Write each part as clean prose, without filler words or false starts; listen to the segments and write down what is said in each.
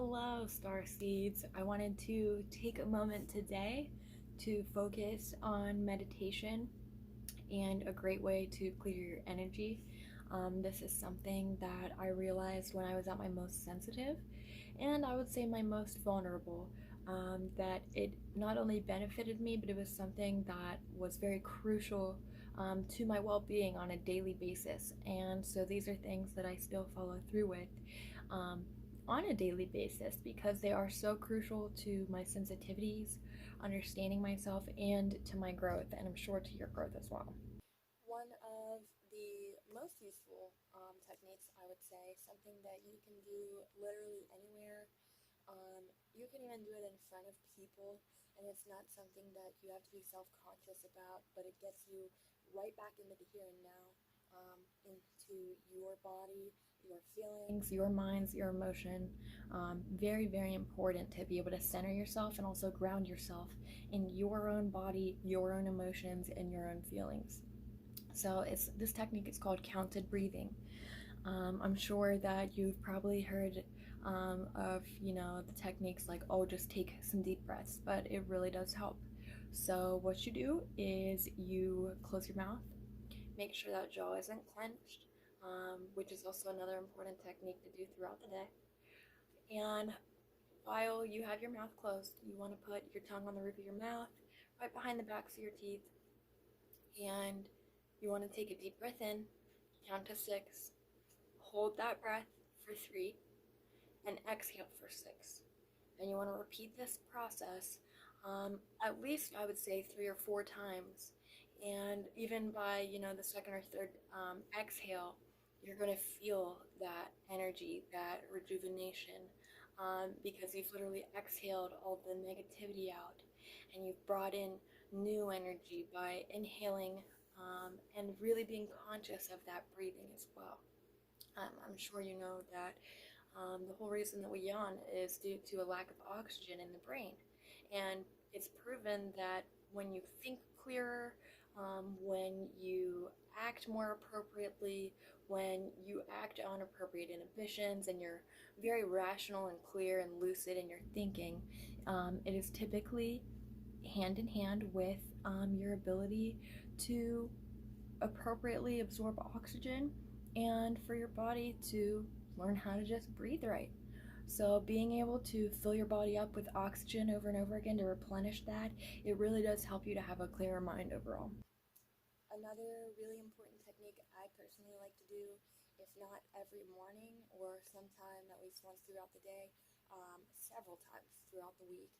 Hello, star seeds. I wanted to take a moment today to focus on meditation and a great way to clear your energy. This is something that I realized when I was at my most sensitive and I would say my most vulnerable. That it not only benefited me, but it was something that was very crucial to my well being on a daily basis. And so these are things that I still follow through with. Um, on a daily basis because they are so crucial to my sensitivities, understanding myself, and to my growth, and I'm sure to your growth as well. One of the most useful techniques, I would say, something that you can do literally anywhere. You can even do it in front of people, and it's not something that you have to be self-conscious about, but it gets you right back into the here and now, into your body, your feelings, your minds, your emotion. Very, very important to be able to center yourself and also ground yourself in your own body, your own emotions, and your own feelings. So this technique is called counted breathing. I'm sure that you've probably heard of the techniques like, oh, just take some deep breaths, but it really does help. So what you do is you close your mouth, make sure that jaw isn't clenched, which is also another important technique to do throughout the day. And while you have your mouth closed, you want to put your tongue on the roof of your mouth, right behind the backs of your teeth, and you want to take a deep breath in, count to 6, hold that breath for 3, and exhale for 6. And you want to repeat this process at least, I would say, 3 or 4 times. And even by the second or third exhale, you're going to feel that energy, that rejuvenation, because you've literally exhaled all the negativity out, and you've brought in new energy by inhaling and really being conscious of that breathing as well. I'm sure you know that the whole reason that we yawn is due to a lack of oxygen in the brain. And it's proven that when you think clearer, when you act more appropriately, when you act on appropriate inhibitions, and you're very rational and clear and lucid in your thinking, it is typically hand in hand with your ability to appropriately absorb oxygen and for your body to learn how to just breathe right. So being able to fill your body up with oxygen over and over again to replenish that, it really does help you to have a clearer mind overall. Another really important technique I personally like to do, if not every morning or sometime at least once throughout the day, several times throughout the week.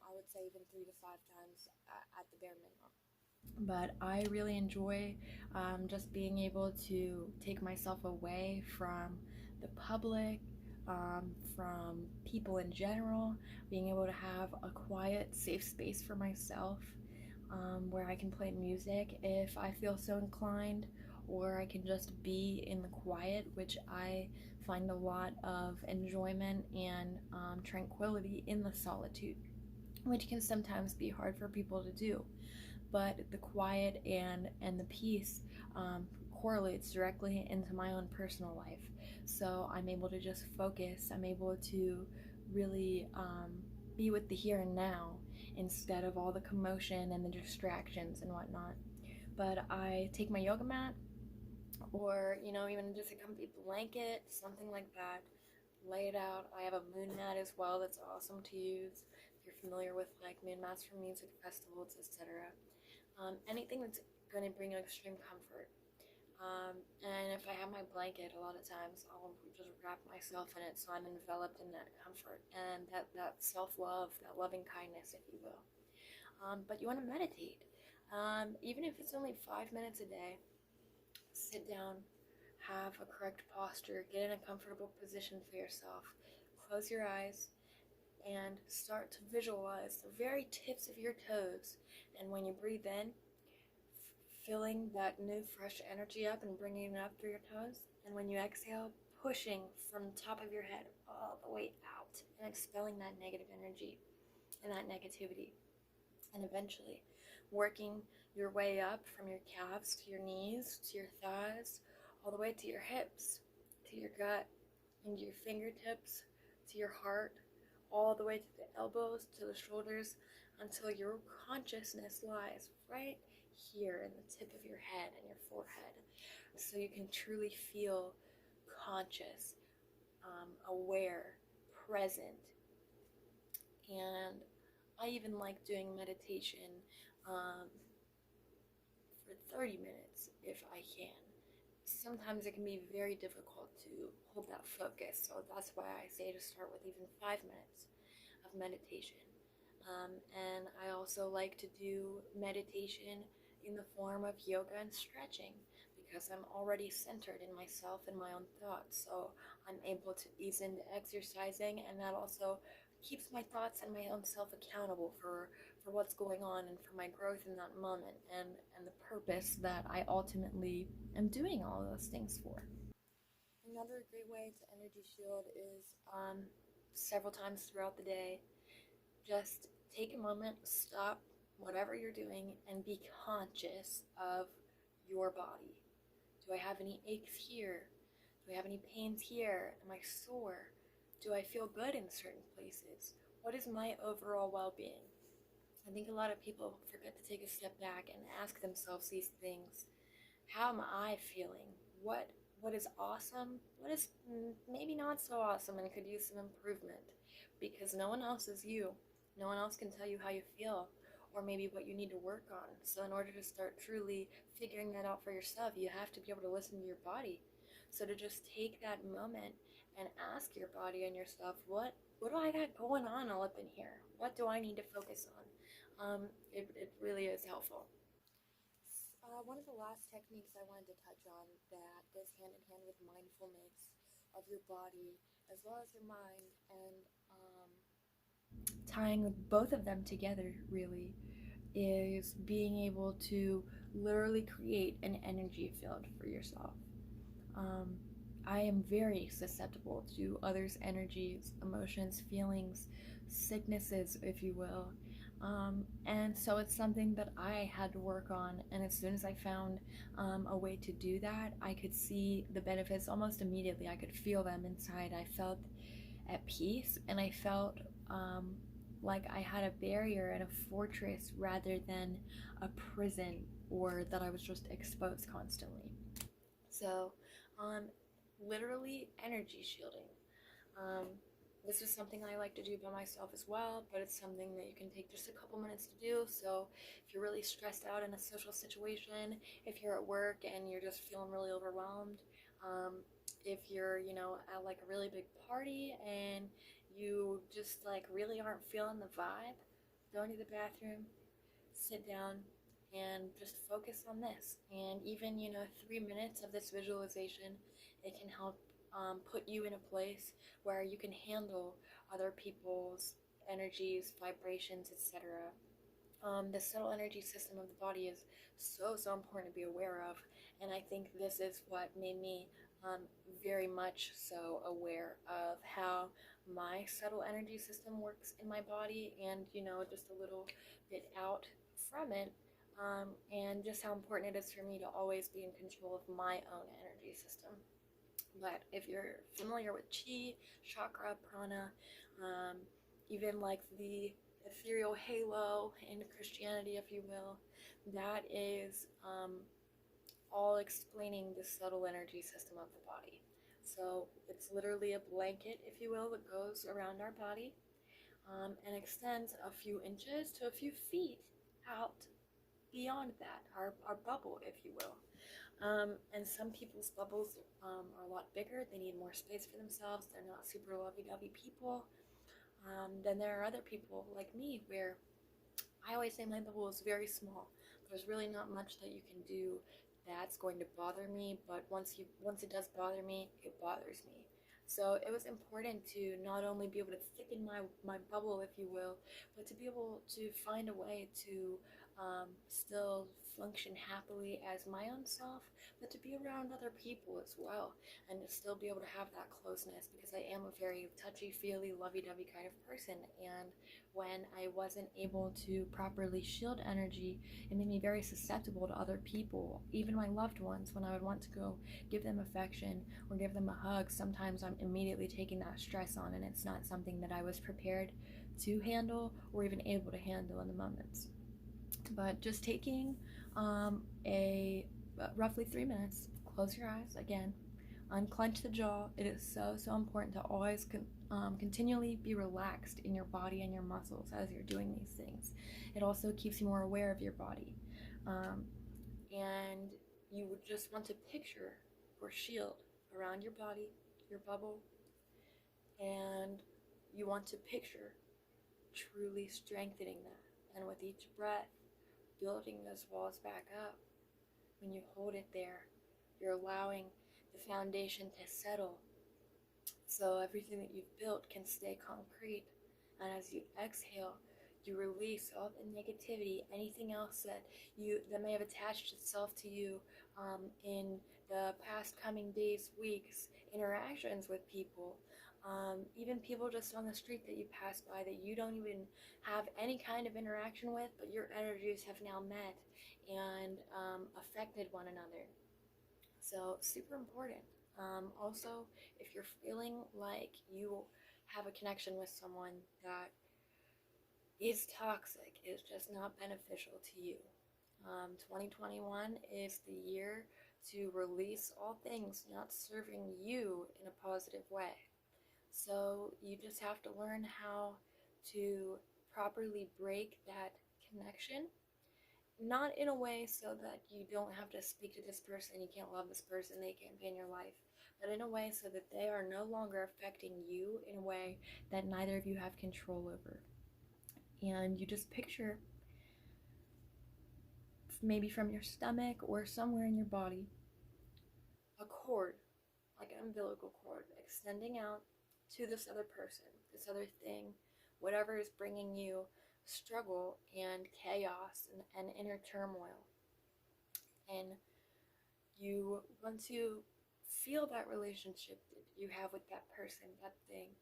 I would say even 3 to 5 times at the bare minimum. But I really enjoy just being able to take myself away from the public, from people in general, being able to have a quiet, safe space for myself where I can play music if I feel so inclined, or I can just be in the quiet, which I find a lot of enjoyment and tranquility in the solitude, which can sometimes be hard for people to do. But the quiet and the peace correlates directly into my own personal life. So I'm able to just focus. I'm able to really be with the here and now instead of all the commotion and the distractions and whatnot. But I take my yoga mat, or even just a comfy blanket, something like that, lay it out. I have a moon mat as well that's awesome to use if you're familiar with like moon mats for music festivals, etc. Anything that's going to bring extreme comfort. And if I have my blanket, a lot of times I'll just wrap myself in it so I'm enveloped in that comfort and that self-love, that loving kindness, if you will. But you want to meditate. Even if it's only 5 minutes a day, sit down, have a correct posture, get in a comfortable position for yourself, close your eyes, and start to visualize the very tips of your toes. And when you breathe in, filling that new fresh energy up and bringing it up through your toes. And when you exhale, pushing from the top of your head all the way out and expelling that negative energy and that negativity. And eventually working your way up from your calves to your knees, to your thighs, all the way to your hips, to your gut, into your fingertips, to your heart, all the way to the elbows, to the shoulders, until your consciousness lies right here in the tip of your head and your forehead. So you can truly feel conscious, aware, present. And I even like doing meditation um, for 30 minutes if I can. Sometimes it can be very difficult to hold that focus, so that's why I say to start with even 5 minutes of meditation. And I also like to do meditation in the form of yoga and stretching because I'm already centered in myself and my own thoughts. So I'm able to ease into exercising, and that also keeps my thoughts and my own self accountable for what's going on and for my growth in that moment and the purpose that I ultimately am doing all of those things for. Another great way to energy shield is several times throughout the day, just take a moment, stop whatever you're doing, and be conscious of your body. Do I have any aches here? Do I have any pains here? Am I sore? Do I feel good in certain places? What is my overall well-being? I think a lot of people forget to take a step back and ask themselves these things. How am I feeling? What is awesome? What is maybe not so awesome and could use some improvement? Because no one else is you. No one else can tell you how you feel or maybe what you need to work on. So in order to start truly figuring that out for yourself, you have to be able to listen to your body. So to just take that moment and ask your body and yourself, what do I got going on all up in here? What do I need to focus on? It really is helpful. One of the last techniques I wanted to touch on that goes hand in hand with mindfulness of your body as well as your mind, and tying both of them together really is being able to literally create an energy field for yourself. Um, I am very susceptible to others' energies, emotions, feelings, sicknesses, if you will. And so it's something that I had to work on. And as soon as I found a way to do that, I could see the benefits almost immediately. I could feel them inside. I felt at peace, and I felt like I had a barrier and a fortress rather than a prison, or that I was just exposed constantly. So, um, literally energy shielding. Um, this is something I like to do by myself as well, but it's something that you can take just a couple minutes to do. So, if you're really stressed out in a social situation, if you're at work and you're just feeling really overwhelmed, if you're, at like a really big party and you just like really aren't feeling the vibe, go into the bathroom, sit down, and just focus on this. And even 3 minutes of this visualization, it can help put you in a place where you can handle other people's energies, vibrations, etc. The subtle energy system of the body is so important to be aware of, and I think this is what made me very much so aware of how my subtle energy system works in my body, and just a little bit out from it, and just how important it is for me to always be in control of my own energy system. But if you're familiar with chi, chakra, prana, um, even like the ethereal halo in Christianity, if you will, that is all explaining the subtle energy system of the body. So it's literally a blanket, if you will, that goes around our body, and extends a few inches to a few feet out beyond that, our bubble, if you will. And some people's bubbles are a lot bigger. They need more space for themselves. They're not super lovey-dovey people. Then there are other people like me where I always say my bubble is very small. There's really not much that you can do that's going to bother me, but once it does bother me, it bothers me. So it was important to not only be able to thicken my bubble, if you will, but to be able to find a way to still function happily as my own self, but to be around other people as well, and to still be able to have that closeness, because I am a very touchy-feely, lovey-dovey kind of person. And when I wasn't able to properly shield energy, it made me very susceptible to other people, even my loved ones. When I would want to go give them affection or give them a hug, sometimes I'm immediately taking that stress on, and it's not something that I was prepared to handle or even able to handle in the moments. But just taking a roughly 3 minutes, close your eyes again, unclench the jaw. It is so important to always continually be relaxed in your body and your muscles as you're doing these things. It also keeps you more aware of your body. And you would just want to picture or shield around your body, your bubble, and you want to picture truly strengthening that. And with each breath, building those walls back up. When you hold it there, you're allowing the foundation to settle, so everything that you've built can stay concrete. And as you exhale, you release all the negativity, anything else that may have attached itself to you in the past coming days, weeks, interactions with people, even people just on the street that you pass by that you don't even have any kind of interaction with, but your energies have now met and affected one another. So super important. Also, if you're feeling like you have a connection with someone that is toxic, is just not beneficial to you, 2021 is the year to release all things not serving you in a positive way. So you just have to learn how to properly break that connection, not in a way so that you don't have to speak to this person, you can't love this person, they can't be in your life, but in a way so that they are no longer affecting you in a way that neither of you have control over. And you just picture, maybe from your stomach or somewhere in your body, a cord, like an umbilical cord, extending out to this other person, this other thing, whatever is bringing you struggle and chaos and inner turmoil. And you want to feel that relationship that you have with that person, that thing.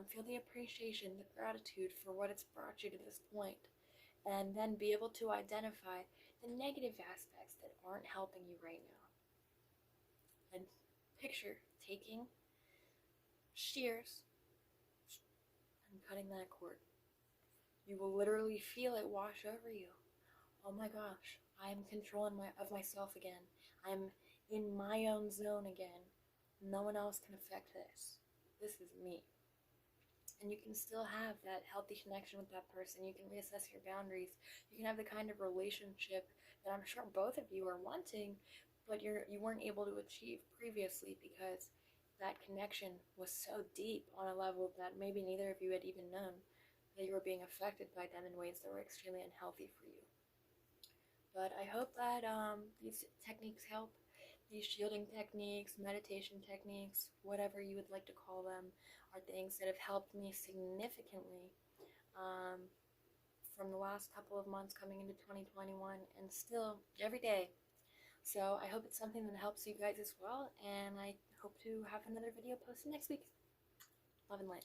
Feel the appreciation, the gratitude for what it's brought you to this point, and then be able to identify the negative aspects that aren't helping you right now. And picture taking shears and cutting that cord. You will literally feel it wash over you. Oh my gosh, I'm controlling myself again. I'm in my own zone again. No one else can affect this. This is me. And you can still have that healthy connection with that person. You can reassess your boundaries. You can have the kind of relationship that I'm sure both of you are wanting, but you weren't able to achieve previously because that connection was so deep on a level that maybe neither of you had even known that you were being affected by them in ways that were extremely unhealthy for you. But I hope that these techniques help. These shielding techniques, meditation techniques, whatever you would like to call them, are things that have helped me significantly from the last couple of months coming into 2021 and still every day. So I hope it's something that helps you guys as well, and I hope to have another video posted next week. Love and light.